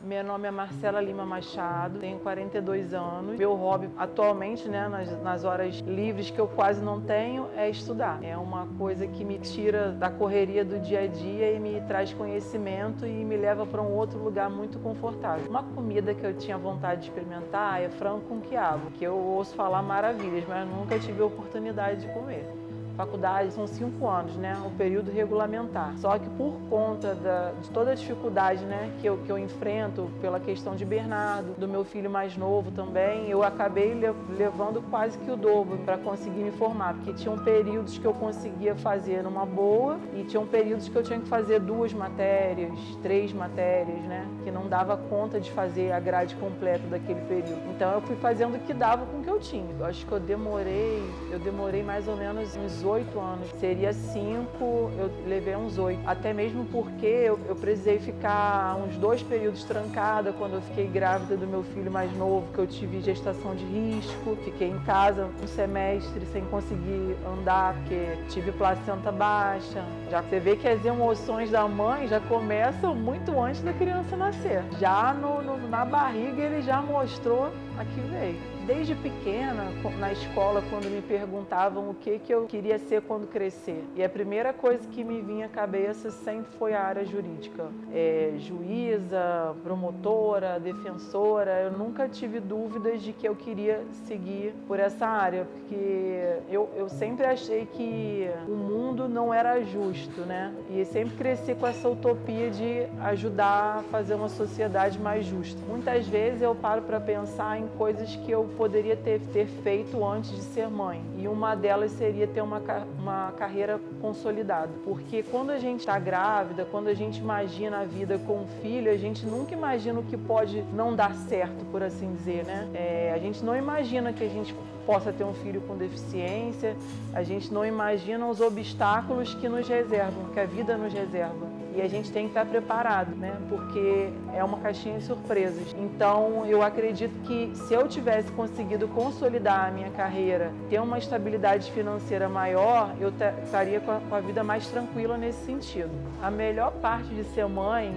Meu nome é Marcela Lima Machado, tenho 42 anos. Meu hobby atualmente, nas horas livres que eu quase não tenho, é estudar. É uma coisa que me tira da correria do dia a dia e me traz conhecimento e me leva para um outro lugar muito confortável. Uma comida que eu tinha vontade de experimentar é frango com quiabo, que eu ouço falar maravilhas, mas nunca tive a oportunidade de comer. Faculdade são 5 anos, o período regulamentar. Só que por conta de toda a dificuldade, que eu enfrento pela questão de Bernardo, do meu filho mais novo também, eu acabei levando quase que o dobro para conseguir me formar, porque tinham períodos que eu conseguia fazer numa boa e tinham períodos que eu tinha que fazer 2 matérias, 3 matérias, que não dava conta de fazer a grade completa daquele período. Então eu fui fazendo o que dava com o que eu tinha. Eu acho que eu demorei mais ou menos uns 8 anos, seria 5, eu levei uns 8, até mesmo porque eu precisei ficar uns 2 períodos trancada quando eu fiquei grávida do meu filho mais novo, que eu tive gestação de risco, fiquei em casa um semestre sem conseguir andar, porque tive placenta baixa. Já você vê que as emoções da mãe já começam muito antes da criança nascer. Já na barriga ele já mostrou a que veio. Desde pequena, na escola, quando me perguntavam o que eu queria ser quando crescer, e a primeira coisa que me vinha à cabeça sempre foi a área jurídica. Juíza, promotora, defensora, eu nunca tive dúvidas de que eu queria seguir por essa área, porque eu sempre achei que o mundo não era justo, e sempre cresci com essa utopia de ajudar a fazer uma sociedade mais justa. Muitas vezes eu paro para pensar em coisas que eu poderia ter feito antes de ser mãe. E uma delas seria ter uma carreira consolidada. Porque quando a gente está grávida, quando a gente imagina a vida com um filho, a gente nunca imagina o que pode não dar certo, por assim dizer, a gente não imagina que a gente possa ter um filho com deficiência, a gente não imagina os obstáculos que nos reservam, que a vida nos reserva. E a gente tem que estar preparado, porque é uma caixinha de surpresas. Então, eu acredito que se eu tivesse conseguido consolidar a minha carreira, ter uma estabilidade financeira maior, eu estaria com a vida mais tranquila nesse sentido. A melhor parte de ser mãe,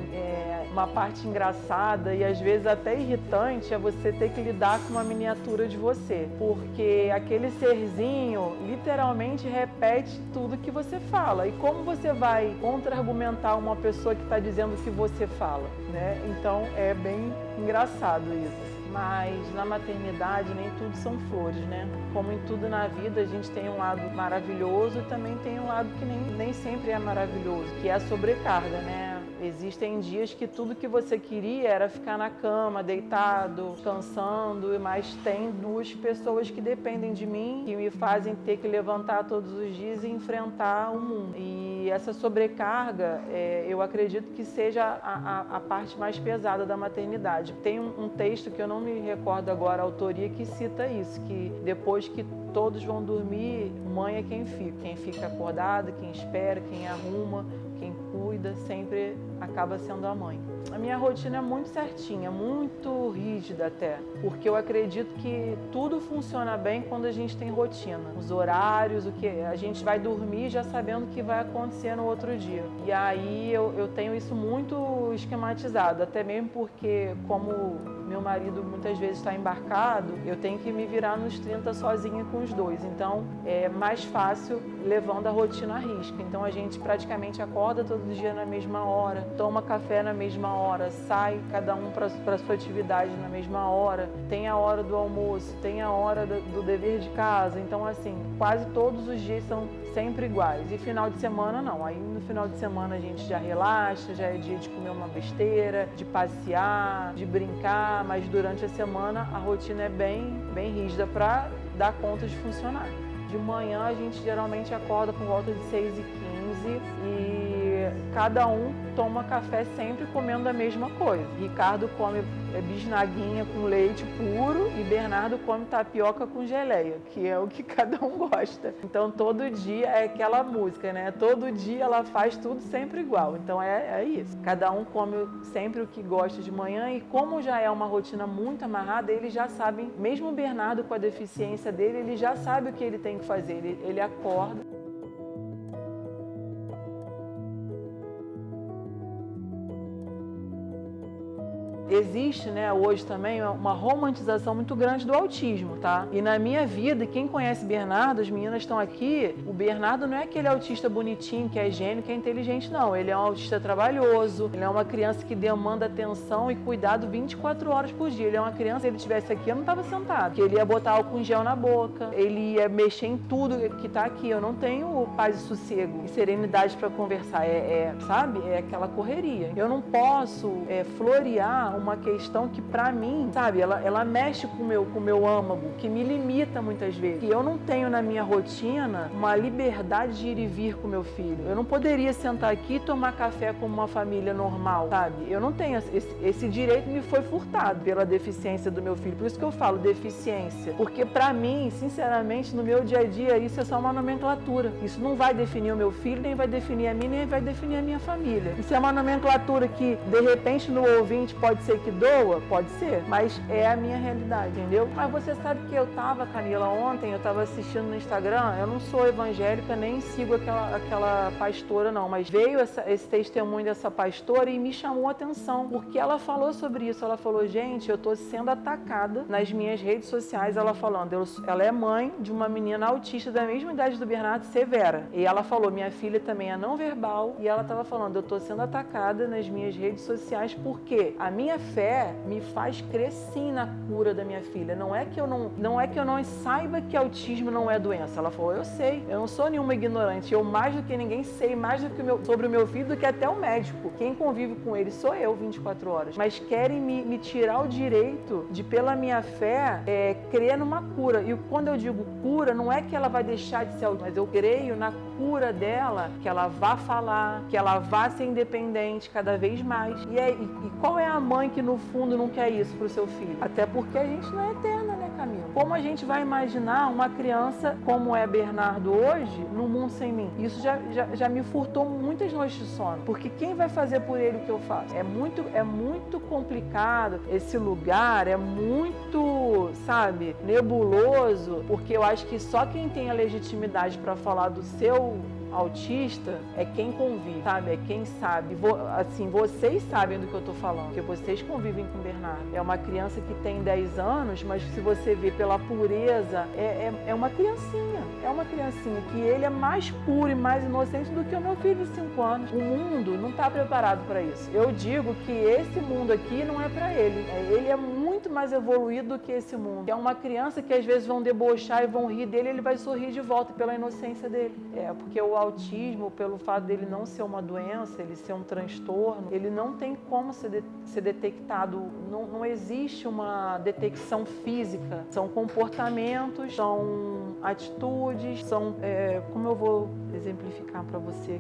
uma parte engraçada e às vezes até irritante, é você ter que lidar com uma miniatura de você. Porque aquele serzinho literalmente repete tudo que você fala. E como você vai contra-argumentar uma pessoa que está dizendo o que você fala, Então é bem engraçado isso. Mas na maternidade nem tudo são flores, Como em tudo na vida, a gente tem um lado maravilhoso e também tem um lado que nem sempre é maravilhoso, que é a sobrecarga, Existem dias que tudo que você queria era ficar na cama, deitado, descansando, mas tem 2 pessoas que dependem de mim, que me fazem ter que levantar todos os dias e enfrentar o mundo. E essa sobrecarga, eu acredito que seja a parte mais pesada da maternidade. Tem um texto que eu não me recordo agora a autoria, que cita isso, que depois que todos vão dormir, mãe é quem fica. Quem fica acordada, quem espera, quem arruma, quem cuida, sempre acaba sendo a mãe. A minha rotina é muito certinha, muito rígida até, porque eu acredito que tudo funciona bem quando a gente tem rotina. Os horários, o que a gente vai dormir já sabendo o que vai acontecer no outro dia. E aí eu tenho isso muito esquematizado, até mesmo porque, como meu marido muitas vezes está embarcado, eu tenho que me virar nos 30 sozinha com os 2. Então é mais fácil levando a rotina à risca. Então a gente praticamente acorda todo dia na mesma hora, toma café na mesma hora, sai cada um para sua atividade na mesma hora, tem a hora do almoço, tem a hora do dever de casa. Então assim, quase todos os dias são sempre iguais. E final de semana não. Aí no final de semana a gente já relaxa, já é dia de comer uma besteira, de passear, de brincar, mas durante a semana a rotina é bem rígida para dar conta de funcionar. De manhã a gente geralmente acorda por volta de 6h15 e cada um toma café sempre comendo a mesma coisa. Ricardo come bisnaguinha com leite puro e Bernardo come tapioca com geleia, que é o que cada um gosta. Então todo dia é aquela música, né? Todo dia ela faz tudo sempre igual. Então é isso. Cada um come sempre o que gosta de manhã e como já é uma rotina muito amarrada, eles já sabem, mesmo o Bernardo com a deficiência dele, ele já sabe o que ele tem que fazer. Ele acorda. Existe, né, hoje também uma romantização muito grande do autismo, tá? E na minha vida, quem conhece Bernardo, as meninas estão aqui, o Bernardo não é aquele autista bonitinho, que é gênio, que é inteligente, não. Ele é um autista trabalhoso, ele é uma criança que demanda atenção e cuidado 24 horas por dia. Ele é uma criança, se ele estivesse aqui, eu não estava sentado, porque ele ia botar álcool em gel na boca, ele ia mexer em tudo que tá aqui. Eu não tenho paz e sossego e serenidade para conversar, sabe? É aquela correria. Eu não posso florear uma questão que pra mim, sabe, ela mexe com o meu âmago, que me limita muitas vezes. E eu não tenho na minha rotina uma liberdade de ir e vir com meu filho. Eu não poderia sentar aqui e tomar café como uma família normal, sabe? Eu não tenho esse direito, me foi furtado pela deficiência do meu filho. Por isso que eu falo deficiência. Porque pra mim, sinceramente, no meu dia a dia, isso é só uma nomenclatura. Isso não vai definir o meu filho, nem vai definir a mim, nem vai definir a minha família. Isso é uma nomenclatura que, de repente, no ouvinte pode ser que doa, pode ser, mas é a minha realidade, entendeu? Mas você sabe que eu tava, Camila, ontem eu tava assistindo no Instagram, eu não sou evangélica, nem sigo aquela pastora não, mas veio esse testemunho dessa pastora e me chamou a atenção, porque ela falou sobre isso, ela falou, gente, eu tô sendo atacada nas minhas redes sociais, ela falando, ela é mãe de uma menina autista da mesma idade do Bernardo, severa, e ela falou, minha filha também é não verbal, e ela tava falando, eu tô sendo atacada nas minhas redes sociais porque a minha fé me faz crer sim na cura da minha filha. Não é que eu não saiba que autismo não é doença. Ela falou, eu sei, eu não sou nenhuma ignorante. Eu mais do que ninguém sei mais do que sobre o meu filho do que até o médico. Quem convive com ele sou eu 24 horas. Mas querem me tirar o direito de, pela minha fé, crer numa cura. E quando eu digo cura, não é que ela vai deixar de ser autista, mas eu creio na cura dela, que ela vá falar, que ela vá ser independente cada vez mais. E qual é a mãe que no fundo não quer isso pro seu filho? Até porque a gente não é eterna, né, Camila? Como a gente vai imaginar uma criança como é Bernardo hoje, no mundo sem mim? Isso já me furtou muitas noites de sono, porque quem vai fazer por ele o que eu faço? É muito complicado esse lugar, é muito, sabe, nebuloso, porque eu acho que só quem tem a legitimidade para falar do seu autista é quem convive, sabe? É quem sabe. Assim, vocês sabem do que eu tô falando, porque vocês convivem com o Bernardo. É uma criança que tem 10 anos, mas se você vê pela pureza, é uma criancinha. É uma criancinha que ele é mais puro e mais inocente do que o meu filho de 5 anos. O mundo não está preparado para isso. Eu digo que esse mundo aqui não é para ele. Ele é muito mais evoluído do que esse mundo. É uma criança que às vezes vão debochar e vão rir dele, ele vai sorrir de volta pela inocência dele. Porque o autismo, pelo fato dele não ser uma doença, ele ser um transtorno, ele não tem como ser detectado, não existe uma detecção física. São comportamentos, são atitudes, como eu vou exemplificar para você?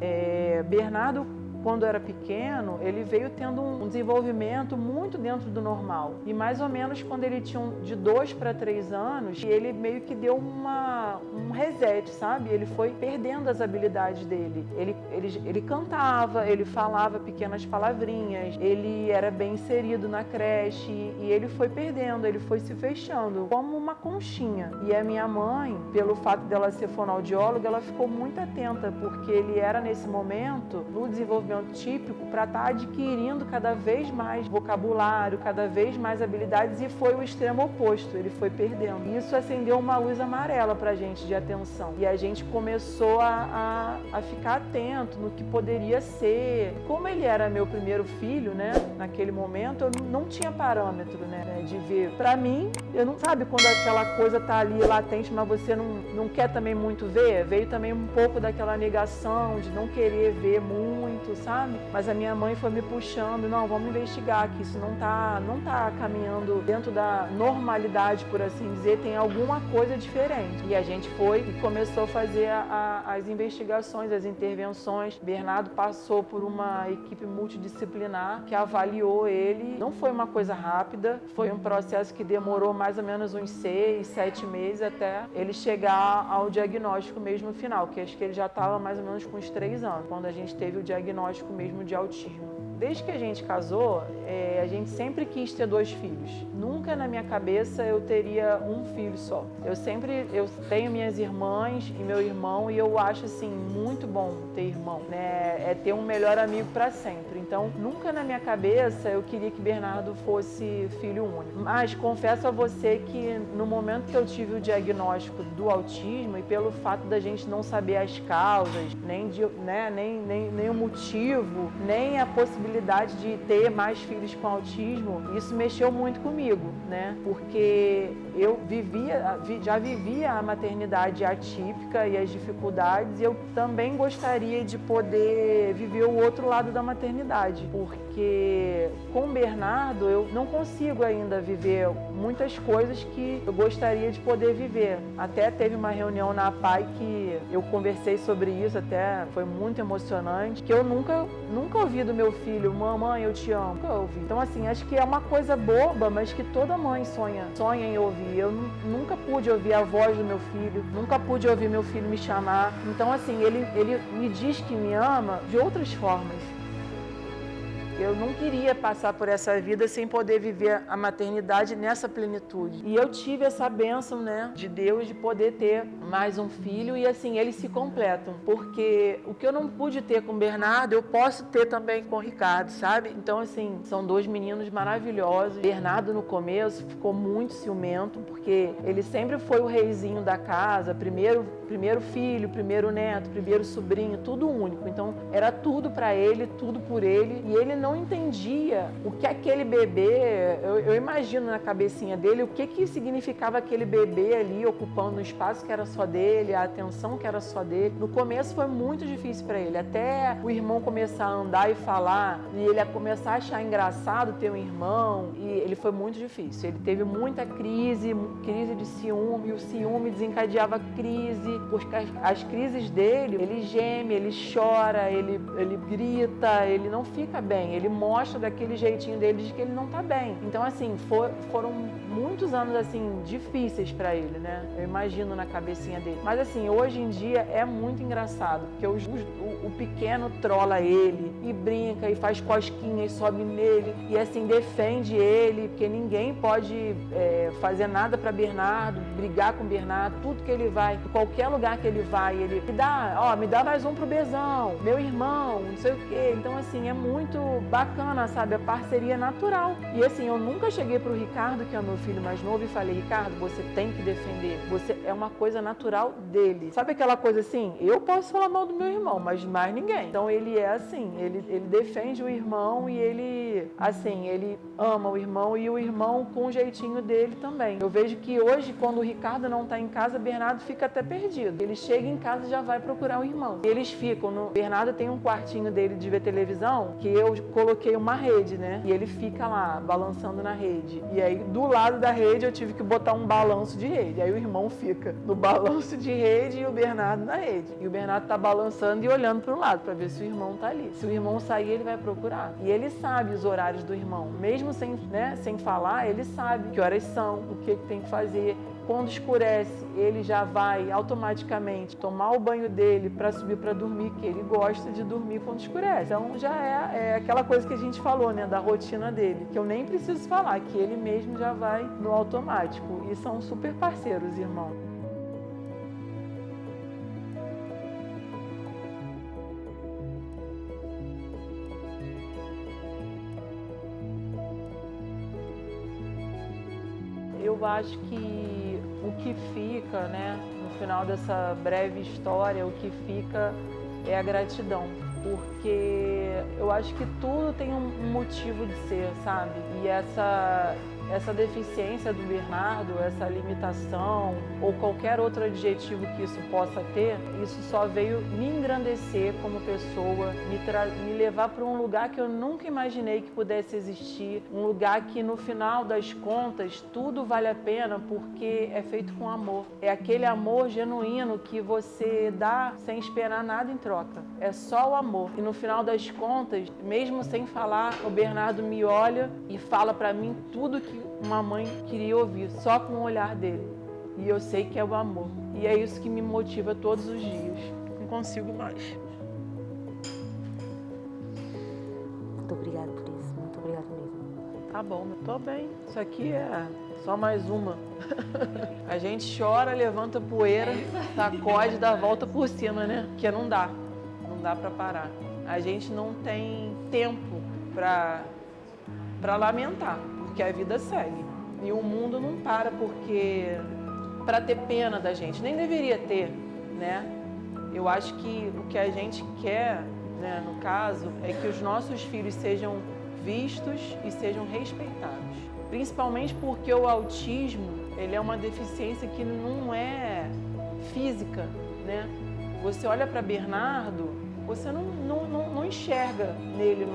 Bernardo, quando era pequeno, ele veio tendo um desenvolvimento muito dentro do normal. E mais ou menos quando ele tinha de 2 para 3 anos, ele meio que deu um reset, sabe? Ele foi perdendo as habilidades dele. Ele cantava, ele falava pequenas palavrinhas, ele era bem inserido na creche e ele foi perdendo, ele foi se fechando como uma conchinha. E a minha mãe, pelo fato dela ser fonoaudióloga, ela ficou muito atenta, porque ele era nesse momento, no desenvolvimento típico, para estar adquirindo cada vez mais vocabulário, cada vez mais habilidades, e foi o extremo oposto, ele foi perdendo. Isso acendeu uma luz amarela para a gente de atenção. E a gente começou a ficar atento no que poderia ser. Como ele era meu primeiro filho, né, naquele momento, eu não tinha parâmetro, né, de ver. Para mim, eu não sabe quando aquela coisa tá ali latente, mas você não quer também muito ver. Veio também um pouco daquela negação de não querer ver muito, sabe? Mas a minha mãe foi me puxando, não, vamos investigar, que isso não tá caminhando dentro da normalidade, por assim dizer, tem alguma coisa diferente. E a gente foi e começou a fazer as investigações, as intervenções. Bernardo passou por uma equipe multidisciplinar que avaliou ele. Não foi uma coisa rápida, foi um processo que demorou mais ou menos uns 6, 7 meses até ele chegar ao diagnóstico mesmo final, que acho que ele já estava mais ou menos com uns 3 anos, quando a gente teve o diagnóstico mesmo de autismo. Desde que a gente casou, a gente sempre quis ter 2 filhos. Nunca na minha cabeça eu teria um filho só. Eu tenho minhas irmãs e meu irmão e eu acho assim muito bom ter irmão, né? É ter um melhor amigo para sempre. Então, nunca na minha cabeça eu queria que Bernardo fosse filho único. Mas confesso a você que no momento que eu tive o diagnóstico do autismo e pelo fato da gente não saber as causas, nem o motivo, nem a possibilidade de ter mais filhos com autismo, isso mexeu muito comigo, né? Porque eu já vivia a maternidade atípica e as dificuldades, e eu também gostaria de poder viver o outro lado da maternidade, porque com o Bernardo eu não consigo ainda viver muitas coisas que eu gostaria de poder viver. Até teve uma reunião na APAI que eu conversei sobre isso, até foi muito emocionante, que eu nunca ouvi do meu filho, mamãe, eu te amo. Nunca ouvi. Então, assim, acho que é uma coisa boba, mas que toda mãe sonha em ouvir. Eu nunca pude ouvir a voz do meu filho, nunca pude ouvir meu filho me chamar. Então, assim, ele me diz que me ama de outras formas. Eu não queria passar por essa vida sem poder viver a maternidade nessa plenitude. E eu tive essa bênção, né, de Deus de poder ter mais um filho e assim, eles se completam. Porque o que eu não pude ter com o Bernardo, eu posso ter também com o Ricardo, sabe? Então, assim, são 2 meninos maravilhosos. Bernardo, no começo, ficou muito ciumento, porque ele sempre foi o reizinho da casa, primeiro filho, primeiro neto, primeiro sobrinho, tudo único. Então, era tudo para ele, tudo por ele. E ele não entendia o que aquele bebê, eu imagino na cabecinha dele, o que significava aquele bebê ali ocupando um espaço que era só dele, a atenção que era só dele. No começo foi muito difícil para ele, até o irmão começar a andar e falar, e ele começar a achar engraçado ter um irmão, e ele foi muito difícil. Ele teve muita crise de ciúme, e o ciúme desencadeava crise, porque as crises dele, ele geme, ele chora, ele grita, ele não fica bem. Ele mostra daquele jeitinho dele de que ele não tá bem. Então, assim, foram muitos anos, assim, difíceis para ele, né? Eu imagino na cabecinha dele. Mas, assim, hoje em dia é muito engraçado, porque o pequeno trola ele e brinca e faz cosquinha e sobe nele e, assim, defende ele, porque ninguém pode fazer nada para Bernardo, brigar com Bernardo, tudo que ele vai, qualquer lugar que ele vai, ele me dá mais um pro Bezão, meu irmão, não sei o quê. Então, assim, é muito bacana, sabe? A parceria natural. E assim, eu nunca cheguei pro Ricardo, que é o meu filho mais novo, e falei, Ricardo, você tem que defender. Você é uma coisa natural dele. Sabe aquela coisa assim? Eu posso falar mal do meu irmão, mas mais ninguém. Então ele é assim, ele defende o irmão e ele, assim, ele ama o irmão e o irmão com o jeitinho dele também. Eu vejo que hoje, quando o Ricardo não tá em casa, Bernardo fica até perdido. Ele chega em casa e já vai procurar o irmão. Eles ficam Bernardo tem um quartinho dele de ver televisão, que eu coloquei uma rede, né? E ele fica lá, balançando na rede. E aí, do lado da rede, eu tive que botar um balanço de rede. Aí o irmão fica no balanço de rede e o Bernardo na rede. E o Bernardo tá balançando e olhando para o lado, para ver se o irmão tá ali. Se o irmão sair, ele vai procurar. E ele sabe os horários do irmão. Mesmo sem falar, ele sabe que horas são, o que tem que fazer. Quando escurece, ele já vai automaticamente tomar o banho dele para subir para dormir, que ele gosta de dormir quando escurece. Então já é aquela coisa que a gente falou, né, da rotina dele, que eu nem preciso falar, que ele mesmo já vai no automático. E são super parceiros, irmão. Eu acho que o que fica, né, no final dessa breve história, o que fica é a gratidão, porque eu acho que tudo tem um motivo de ser, sabe? E essa deficiência do Bernardo, essa limitação ou qualquer outro adjetivo que isso possa ter, isso só veio me engrandecer como pessoa, me levar para um lugar que eu nunca imaginei que pudesse existir, um lugar que no final das contas tudo vale a pena porque é feito com amor. É aquele amor genuíno que você dá sem esperar nada em troca. É só o amor. E no final das contas, mesmo sem falar, o Bernardo me olha e fala para mim tudo que uma mãe queria ouvir, só com o olhar dele. E eu sei que é o amor. E é isso que me motiva todos os dias. Não consigo mais. Muito obrigada por isso. Muito obrigada mesmo. Tá bom, eu tô bem. Isso aqui é só mais uma. A gente chora, levanta poeira, sacode, dá a volta por cima, né? Porque não dá para parar. A gente não tem tempo para lamentar, porque a vida segue. E o mundo não para para ter pena da gente, nem deveria ter, né? Eu acho que o que a gente quer, né, no caso, é que os nossos filhos sejam vistos e sejam respeitados. Principalmente porque o autismo, ele é uma deficiência que não é física, né? Você olha para Bernardo, você não enxerga nele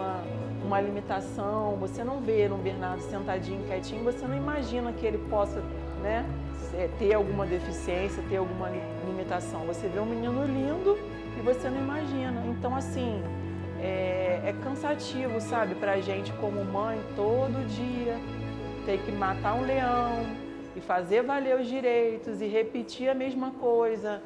uma limitação, você não vê no Bernardo sentadinho, quietinho, você não imagina que ele possa, né, ter alguma deficiência, ter alguma limitação. Você vê um menino lindo e você não imagina. Então, assim, é cansativo, sabe, pra gente como mãe, todo dia, ter que matar um leão e fazer valer os direitos e repetir a mesma coisa.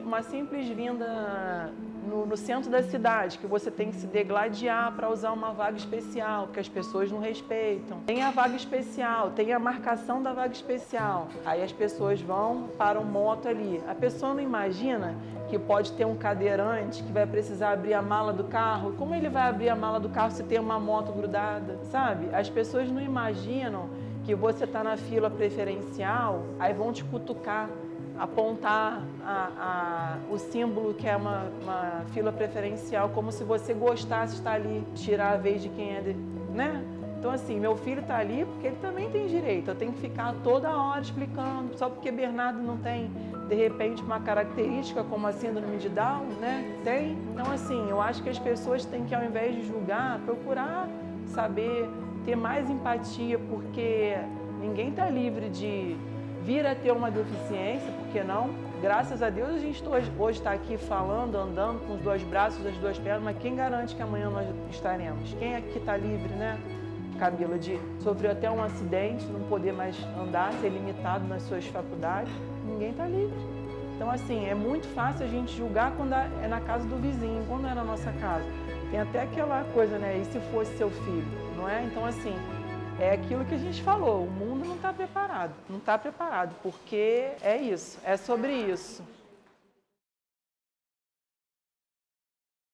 Uma simples vinda no centro da cidade, que você tem que se degladiar para usar uma vaga especial, que as pessoas não respeitam. Tem a vaga especial, tem a marcação da vaga especial. Aí as pessoas vão para um moto ali. A pessoa não imagina que pode ter um cadeirante que vai precisar abrir a mala do carro. Como ele vai abrir a mala do carro se tem uma moto grudada, sabe? As pessoas não imaginam que você está na fila preferencial, aí vão te cutucar, apontar o símbolo que é uma fila preferencial, como se você gostasse de estar ali, tirar a vez de quem é, né? Então, assim, meu filho está ali porque ele também tem direito. Eu tenho que ficar toda hora explicando, só porque Bernardo não tem, de repente, uma característica como a síndrome de Down, né? Tem. Então, assim, eu acho que as pessoas têm que, ao invés de julgar, procurar saber, ter mais empatia, porque ninguém está livre de vir a ter uma deficiência, por que não? Graças a Deus a gente hoje está aqui falando, andando com os dois braços, as duas pernas, mas quem garante que amanhã nós estaremos? Quem aqui está livre, né? Camila, sofreu até um acidente, não poder mais andar, ser limitado nas suas faculdades, ninguém está livre. Então, assim, é muito fácil a gente julgar quando é na casa do vizinho, quando é na nossa casa. Tem até aquela coisa, né? E se fosse seu filho, não é? Então, assim, é aquilo que a gente falou, o mundo não está preparado, porque é isso, é sobre isso.